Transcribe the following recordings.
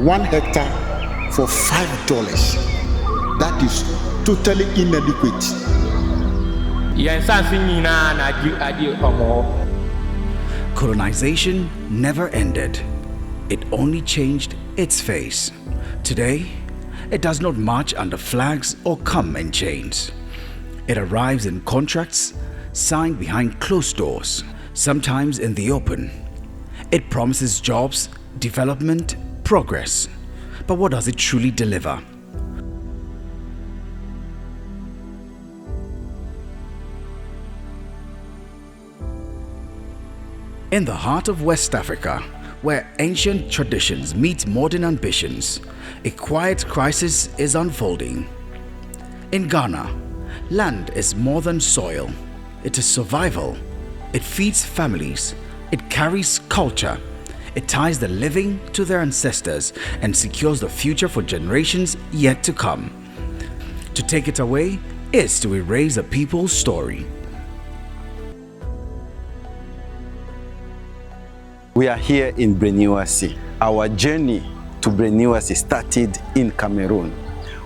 1 hectare for $5. That is totally inadequate. Colonization never ended. It only changed its face. Today, it does not march under flags or come in chains. It arrives in contracts signed behind closed doors, sometimes in the open. It promises jobs, development, progress. But what does it truly deliver? In the heart of West Africa, where ancient traditions meet modern ambitions, a quiet crisis is unfolding. In Ghana, land is more than soil. It is survival. It feeds families. It carries culture. It ties the living to their ancestors and secures the future for generations yet to come. To take it away is to erase a people's story. We are here in Breniwasi. Our journey to Breniwasi started in Cameroon,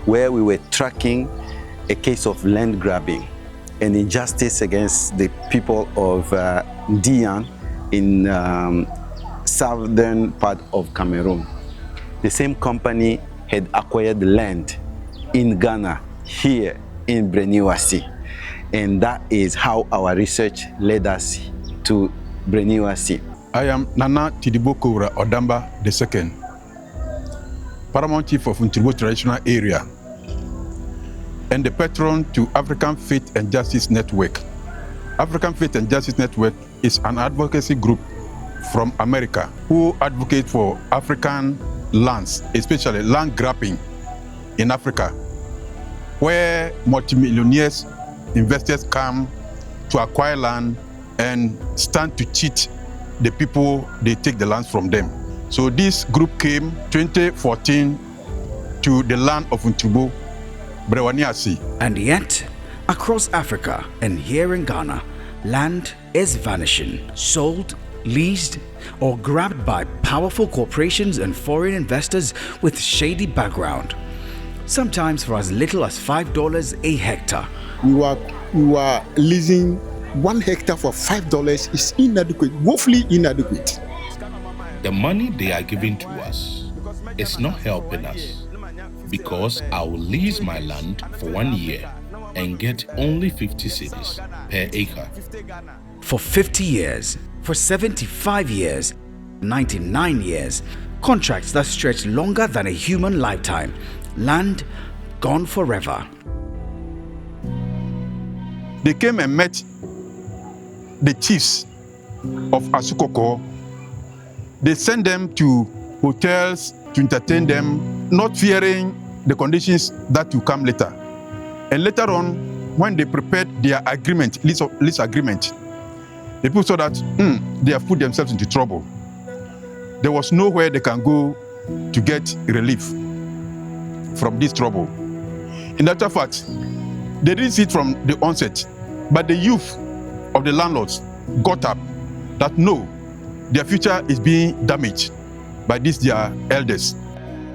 where we were tracking a case of land grabbing and injustice against the people of Dian in southern part of Cameroon. The same company had acquired land in Ghana, here in Breniwasi. And that is how our research led us to Breniwasi. I am Nana Tidibokura Odamba II, Paramount Chief of Unturbo Traditional Area and the patron to African Faith and Justice Network. African Faith and Justice Network is an advocacy group from America who advocate for African lands, especially land grabbing in Africa, where multimillionaires, investors come to acquire land and stand to cheat the people they take the lands from them. So this group came 2014 to the land of Unturbo, Brewaniasi. And yet, across Africa and here in Ghana, land is vanishing, sold, leased, or grabbed by powerful corporations and foreign investors with shady background. Sometimes for as little as $5 a hectare. We were leasing 1 hectare for $5 is inadequate, woefully inadequate. The money they are giving to us is not helping us, because I will lease my land for 1 year and get only 50 cedis per acre. For 50 years, for 75 years, 99 years, contracts that stretch longer than a human lifetime, land gone forever. They came and met the chiefs of Asukoko. They sent them to hotels to entertain them, not fearing the conditions that will come later. And later on, when they prepared their agreement, lease agreement, the people saw that they have put themselves into trouble. There was nowhere they can go to get relief from this trouble. In actual fact, they didn't see it from the onset, but the youth of the landlords got up that no, their future is being damaged by these their elders.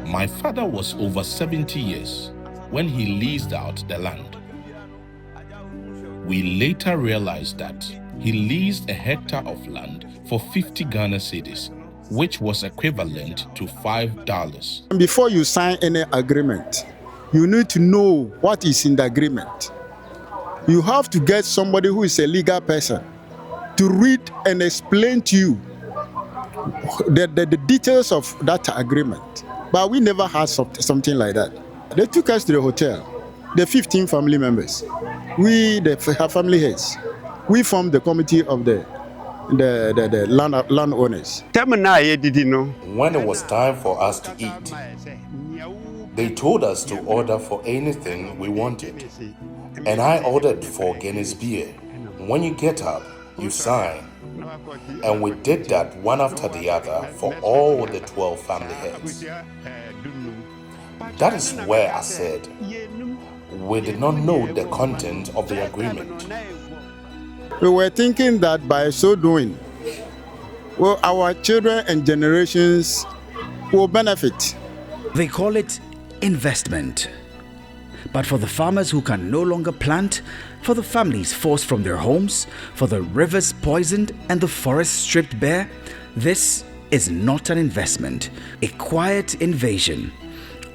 My father was over 70 years when he leased out the land. We later realized that he leased a hectare of land for 50 Ghana cedis, which was equivalent to $5. Before you sign any agreement, you need to know what is in the agreement. You have to get somebody who is a legal person to read and explain to you the details of that agreement. But we never had something like that. They took us to the hotel, the 15 family members. We, the family heads, we formed the committee of the landowners. When it was time for us to eat, they told us to order for anything we wanted. And I ordered for Guinness beer. When you get up, you sign. And we did that one after the other for all the 12 family heads. That is where I said, we did not know the content of the agreement. We were thinking that by so doing, well, our children and generations will benefit. They call it investment. But for the farmers who can no longer plant, for the families forced from their homes, for the rivers poisoned and the forests stripped bare, this is not an investment, a quiet invasion,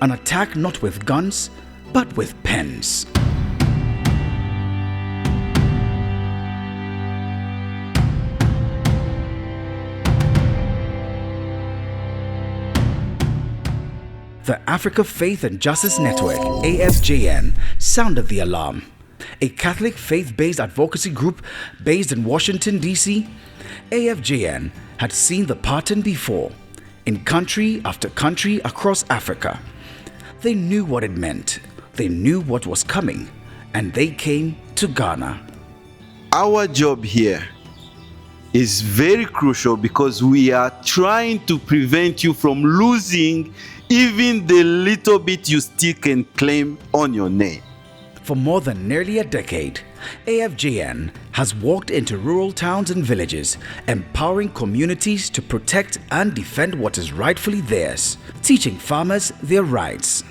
an attack not with guns, but with pens. The Africa Faith and Justice Network, AFJN, sounded the alarm. A Catholic faith-based advocacy group based in Washington, D.C., AFJN had seen the pattern before, in country after country across Africa. They knew what it meant, they knew what was coming, and they came to Ghana. Our job here is very crucial because we are trying to prevent you from losing even the little bit you still can claim on your name. For more than nearly a decade, AFJN has walked into rural towns and villages, empowering communities to protect and defend what is rightfully theirs, teaching farmers their rights,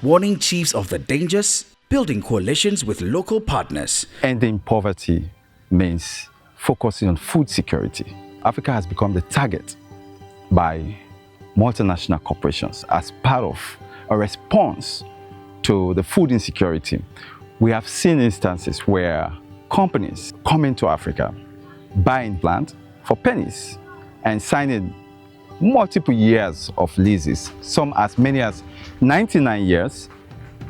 warning chiefs of the dangers, building coalitions with local partners. Ending poverty means focusing on food security. Africa has become the target by multinational corporations as part of a response to the food insecurity. We have seen instances where companies come into Africa, buying land for pennies and signing multiple years of leases, some as many as 99 years,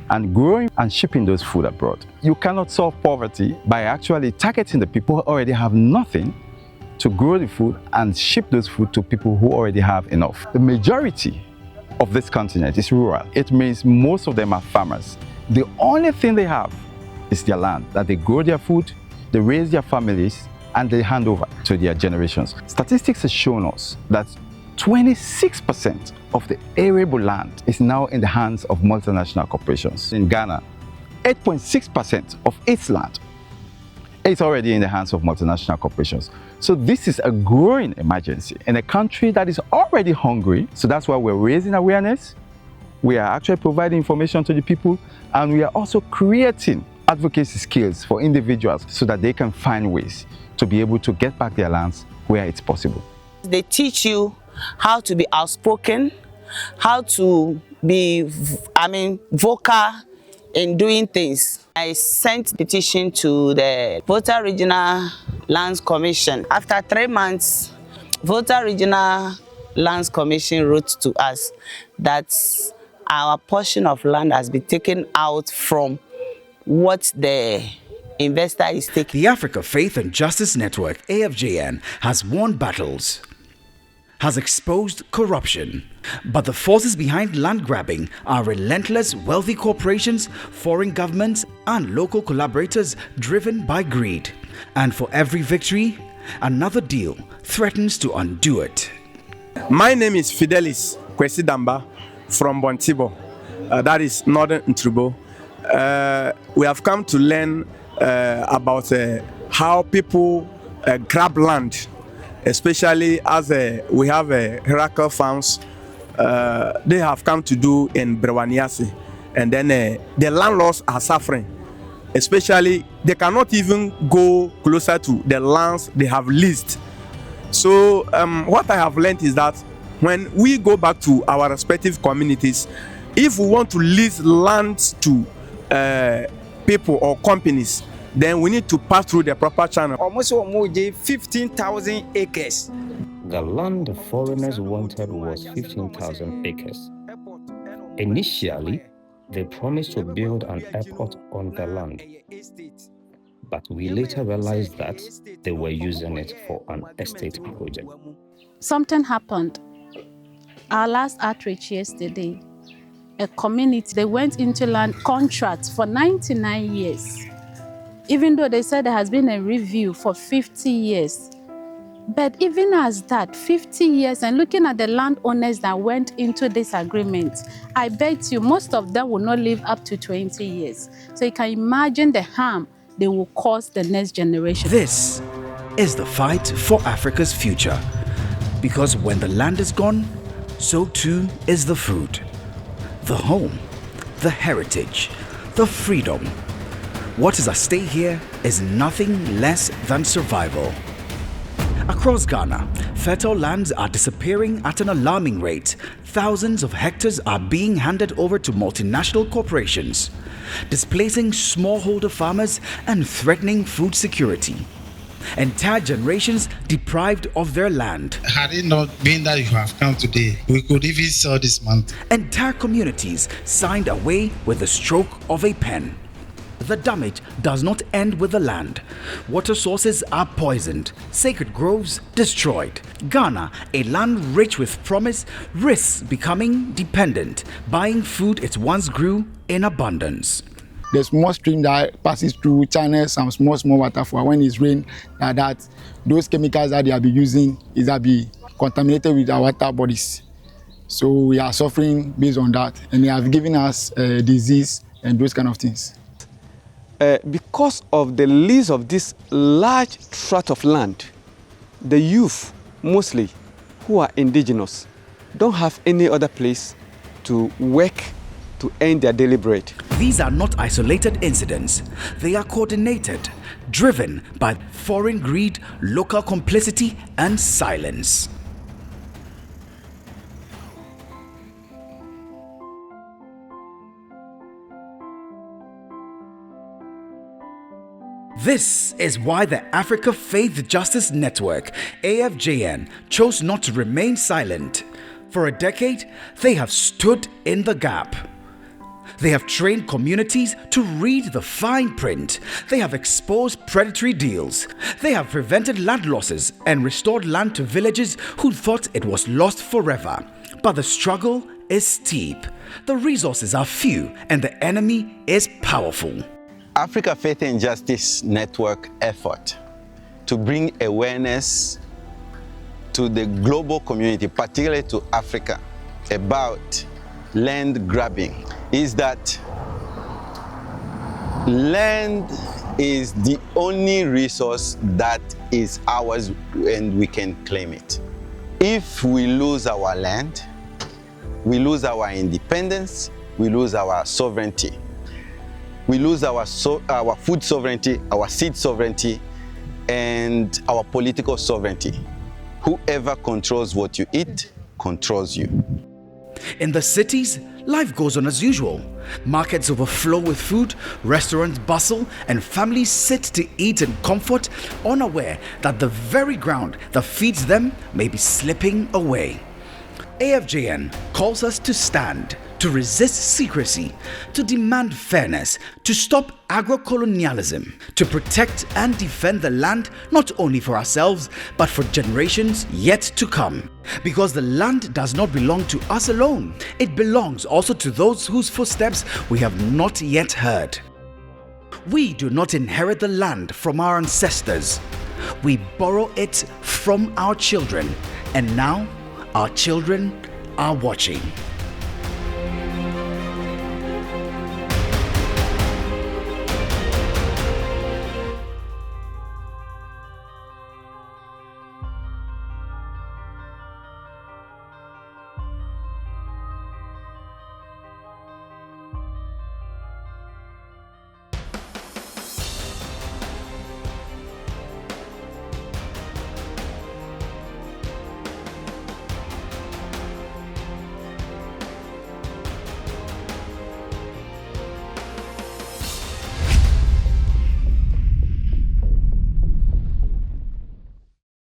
and growing and shipping those food abroad. You cannot solve poverty by actually targeting the people who already have nothing to grow the food and ship those food to people who already have enough. The majority of this continent is rural. It means most of them are farmers. The only thing they have is their land, that they grow their food, they raise their families, and they hand over to their generations. Statistics have shown us that 26% of the arable land is now in the hands of multinational corporations. In Ghana, 8.6% of its land is already in the hands of multinational corporations. So this is a growing emergency in a country that is already hungry. So that's why we're raising awareness. We are actually providing information to the people, and we are also creating advocacy skills for individuals so that they can find ways to be able to get back their lands where it's possible. They teach you how to be outspoken, how to be, vocal in doing things. I sent a petition to the Volta Regional Lands Commission. After 3 months, Volta Regional Lands Commission wrote to us that our portion of land has been taken out from what the investor is taking. The Africa Faith and Justice Network, AFJN, has won battles, has exposed corruption, but the forces behind land grabbing are relentless wealthy corporations, foreign governments, and local collaborators driven by greed. And for every victory, another deal threatens to undo it. My name is Fidelis Kwesidamba from Bontibo, that is Northern Ntrubo. We have come to learn about how people grab land, especially as we have Heracle farms. They have come to do in Brewaniasi, and then the landlords are suffering. Especially, they cannot even go closer to the lands they have leased. So what I have learned is that when we go back to our respective communities, if we want to lease lands to people or companies, then we need to pass through the proper channel. Almost 15,000 acres. The land the foreigners wanted was 15,000 acres. Initially, they promised to build an airport on the land, but we later realized that they were using it for an estate project. Something happened. Our last outreach yesterday, a community, they went into land contracts for 99 years. Even though they said there has been a review for 50 years. But even as that, 50 years, and looking at the landowners that went into this agreement, I bet you most of them will not live up to 20 years. So you can imagine the harm they will cause the next generation. This is the fight for Africa's future. Because when the land is gone, so too is the food. the home, the heritage, the freedom. What is at stake here is nothing less than survival. Across Ghana, fertile lands are disappearing at an alarming rate. Thousands of hectares are being handed over to multinational corporations, displacing smallholder farmers and threatening food security. Entire generations deprived of their land. Had it not been that you have come today, we could even sell this month. Entire communities signed away with the stroke of a pen. The damage does not end with the land. Water sources are poisoned, sacred groves destroyed. Ghana, a land rich with promise, risks becoming dependent, buying food it once grew in abundance. The small stream that passes through channels some small waterfall when it's rain, that those chemicals that they are be using is that be contaminated with our water bodies. So we are suffering based on that, and they have given us disease and those kind of things. Because of the lease of this large tract of land, the youth, mostly, who are indigenous, don't have any other place to work to earn their daily bread. These are not isolated incidents. They are coordinated, driven by foreign greed, local complicity, and silence. This is why the Africa Faith Justice Network, AFJN, chose not to remain silent. For a decade, they have stood in the gap. They have trained communities to read the fine print. They have exposed predatory deals. They have prevented land losses and restored land to villages who thought it was lost forever. But the struggle is steep. The resources are few and the enemy is powerful. Africa Faith and Justice Network effort to bring awareness to the global community, particularly to Africa, about land grabbing is that land is the only resource that is ours and we can claim it. If we lose our land, we lose our independence, we lose our sovereignty. We lose our food sovereignty, our seed sovereignty, and our political sovereignty. Whoever controls what you eat controls you. In the cities, life goes on as usual. Markets overflow with food, restaurants bustle, and families sit to eat in comfort, unaware that the very ground that feeds them may be slipping away. AFJN calls us to stand, to resist secrecy, to demand fairness, to stop agrocolonialism, to protect and defend the land not only for ourselves but for generations yet to come. Because the land does not belong to us alone. It belongs also to those whose footsteps we have not yet heard. We do not inherit the land from our ancestors. We borrow it from our children, and now our children are watching.